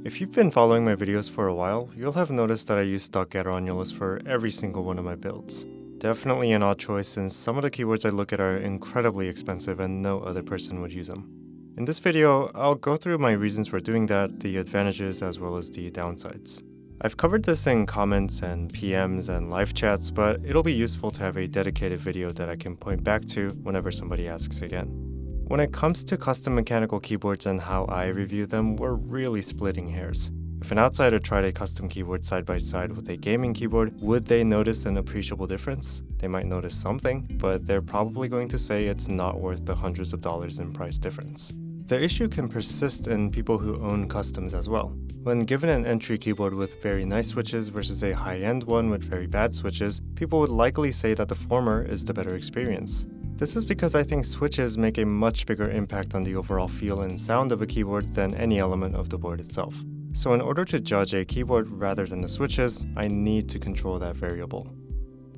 If you've been following my videos for a while, you'll have noticed that I use stock Gateron Yellows for every single one of my builds. Definitely an odd choice since some of the keyboards I look at are incredibly expensive and no other person would use them. In this video, I'll go through my reasons for doing that, the advantages as well as the downsides. I've covered this in comments and PMs and live chats, but it'll be useful to have a dedicated video that I can point back to whenever somebody asks again. When it comes to custom mechanical keyboards and how I review them, we're really splitting hairs. If an outsider tried a custom keyboard side by side with a gaming keyboard, would they notice an appreciable difference? They might notice something, but they're probably going to say it's not worth the hundreds of dollars in price difference. The issue can persist in people who own customs as well. When given an entry keyboard with very nice switches versus a high-end one with very bad switches, people would likely say that the former is the better experience. This is because I think switches make a much bigger impact on the overall feel and sound of a keyboard than any element of the board itself. So in order to judge a keyboard rather than the switches, I need to control that variable.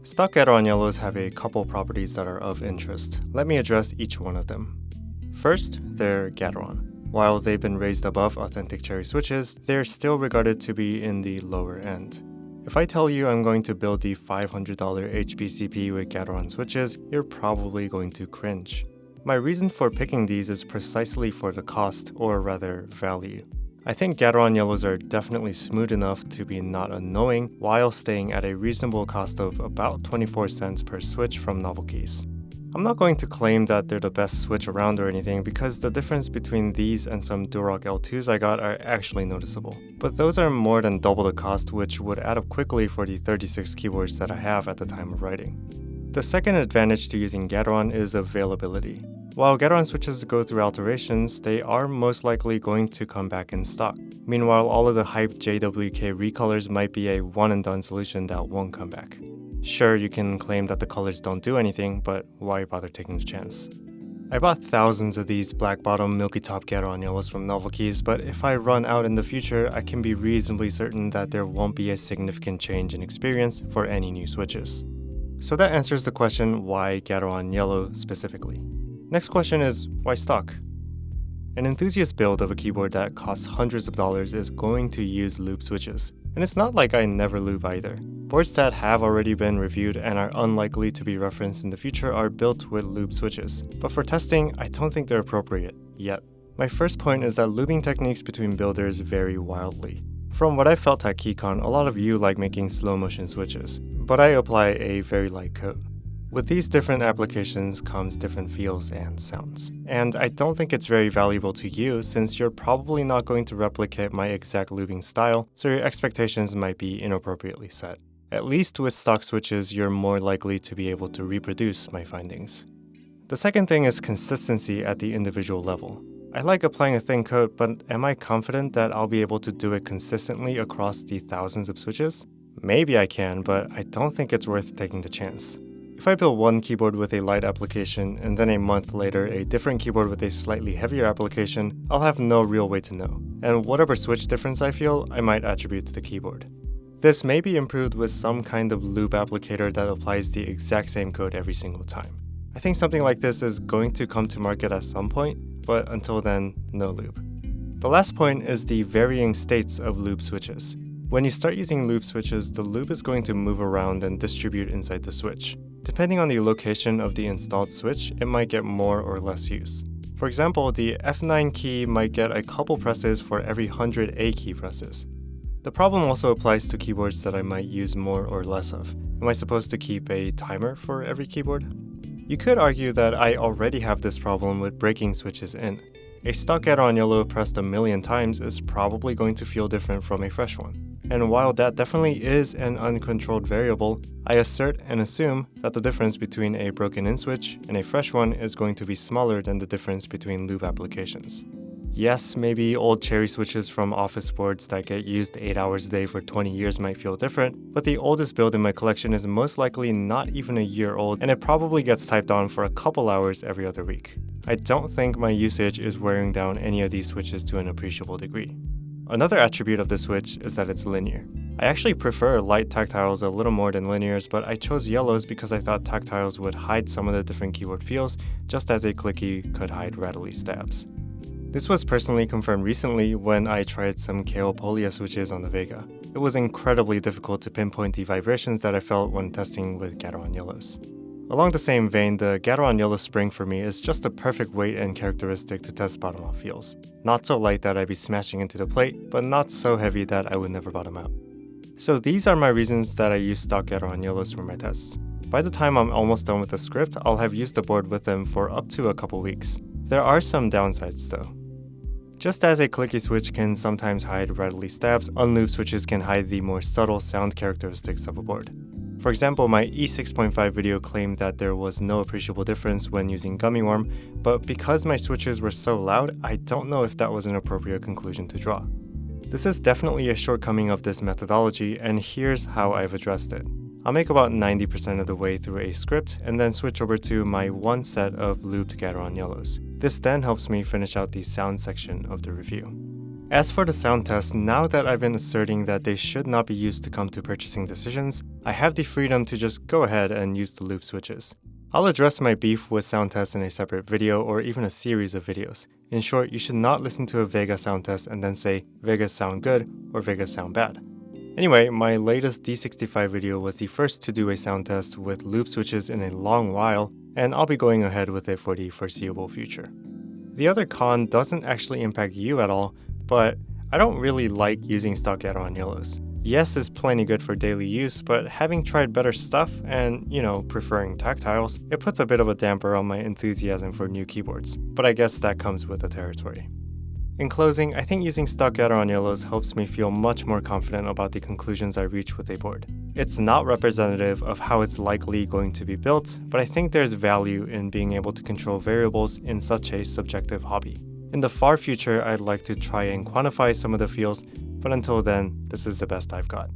Stock Gateron Yellows have a couple properties that are of interest. Let me address each one of them. First, they're Gateron. While they've been raised above authentic cherry switches, they're still regarded to be in the lower end. If I tell you I'm going to build the $500 HPCP with Gateron switches, you're probably going to cringe. My reason for picking these is precisely for the cost, or rather, value. I think Gateron Yellows are definitely smooth enough to be not annoying while staying at a reasonable cost of about 24 cents per switch from Novelkeys. I'm not going to claim that they're the best switch around or anything because the difference between these and some Durock L2s I got are actually noticeable. But those are more than double the cost, which would add up quickly for the 36 keyboards that I have at the time of writing. The second advantage to using Gateron is availability. While Gateron switches go through alterations, they are most likely going to come back in stock. Meanwhile, all of the hyped JWK recolors might be a one-and-done solution that won't come back. Sure, you can claim that the colors don't do anything, but why bother taking the chance? I bought thousands of these black bottom milky top Gateron Yellows from Novelkeys, but if I run out in the future, I can be reasonably certain that there won't be a significant change in experience for any new switches. So that answers the question, why Gateron Yellow specifically? Next question is, why stock? An enthusiast build of a keyboard that costs hundreds of dollars is going to use loop switches. And it's not like I never loop either. Boards that have already been reviewed and are unlikely to be referenced in the future are built with loop switches. But for testing, I don't think they're appropriate, yet. My first point is that looping techniques between builders vary wildly. From what I felt at KeyCon, a lot of you like making slow motion switches, but I apply a very light coat. With these different applications comes different feels and sounds. And I don't think it's very valuable to you since you're probably not going to replicate my exact looping style, so your expectations might be inappropriately set. At least with stock switches, you're more likely to be able to reproduce my findings. The second thing is consistency at the individual level. I like applying a thin coat, but am I confident that I'll be able to do it consistently across the thousands of switches? Maybe I can, but I don't think it's worth taking the chance. If I build one keyboard with a light application and then a month later a different keyboard with a slightly heavier application, I'll have no real way to know. And whatever switch difference I feel, I might attribute to the keyboard. This may be improved with some kind of loop applicator that applies the exact same code every single time. I think something like this is going to come to market at some point, but until then, no loop. The last point is the varying states of loop switches. When you start using loop switches, the loop is going to move around and distribute inside the switch. Depending on the location of the installed switch, it might get more or less use. For example, the F9 key might get a couple presses for every 100 A key presses. The problem also applies to keyboards that I might use more or less of. Am I supposed to keep a timer for every keyboard? You could argue that I already have this problem with breaking switches in. A stock Gateron Yellow pressed a million times is probably going to feel different from a fresh one. And while that definitely is an uncontrolled variable, I assert and assume that the difference between a broken-in switch and a fresh one is going to be smaller than the difference between loop applications. Yes, maybe old cherry switches from office boards that get used 8 hours a day for 20 years might feel different, but the oldest build in my collection is most likely not even a year old, and it probably gets typed on for a couple hours every other week. I don't think my usage is wearing down any of these switches to an appreciable degree. Another attribute of the switch is that it's linear. I actually prefer light tactiles a little more than linears, but I chose yellows because I thought tactiles would hide some of the different keyboard feels, just as a clicky could hide rattly stabs. This was personally confirmed recently when I tried some KO Polia switches on the Vega. It was incredibly difficult to pinpoint the vibrations that I felt when testing with Gateron Yellows. Along the same vein, the Gateron Yellow spring for me is just a perfect weight and characteristic to test bottom-out feels. Not so light that I'd be smashing into the plate, but not so heavy that I would never bottom out. So these are my reasons that I use stock Gateron Yellows for my tests. By the time I'm almost done with the script, I'll have used the board with them for up to a couple weeks. There are some downsides though. Just as a clicky switch can sometimes hide rattly stabs, unlooped switches can hide the more subtle sound characteristics of a board. For example, my E6.5 video claimed that there was no appreciable difference when using gummy worm, but because my switches were so loud, I don't know if that was an appropriate conclusion to draw. This is definitely a shortcoming of this methodology, and here's how I've addressed it. I'll make about 90% of the way through a script and then switch over to my one set of looped Gateron Yellows. This then helps me finish out the sound section of the review. As for the sound test, now that I've been asserting that they should not be used to come to purchasing decisions, I have the freedom to just go ahead and use the loop switches. I'll address my beef with sound tests in a separate video or even a series of videos. In short, you should not listen to a Vega sound test and then say Vegas sound good or Vegas sound bad. Anyway, my latest D65 video was the first to do a sound test with loop switches in a long while, and I'll be going ahead with it for the foreseeable future. The other con doesn't actually impact you at all, but I don't really like using stock Gateron Yellows. Yes, it's plenty good for daily use, but having tried better stuff and, preferring tactiles, it puts a bit of a damper on my enthusiasm for new keyboards, but I guess that comes with the territory. In closing, I think using stock Gateron Yellows helps me feel much more confident about the conclusions I reach with a board. It's not representative of how it's likely going to be built, but I think there's value in being able to control variables in such a subjective hobby. In the far future, I'd like to try and quantify some of the feels, but until then, this is the best I've got.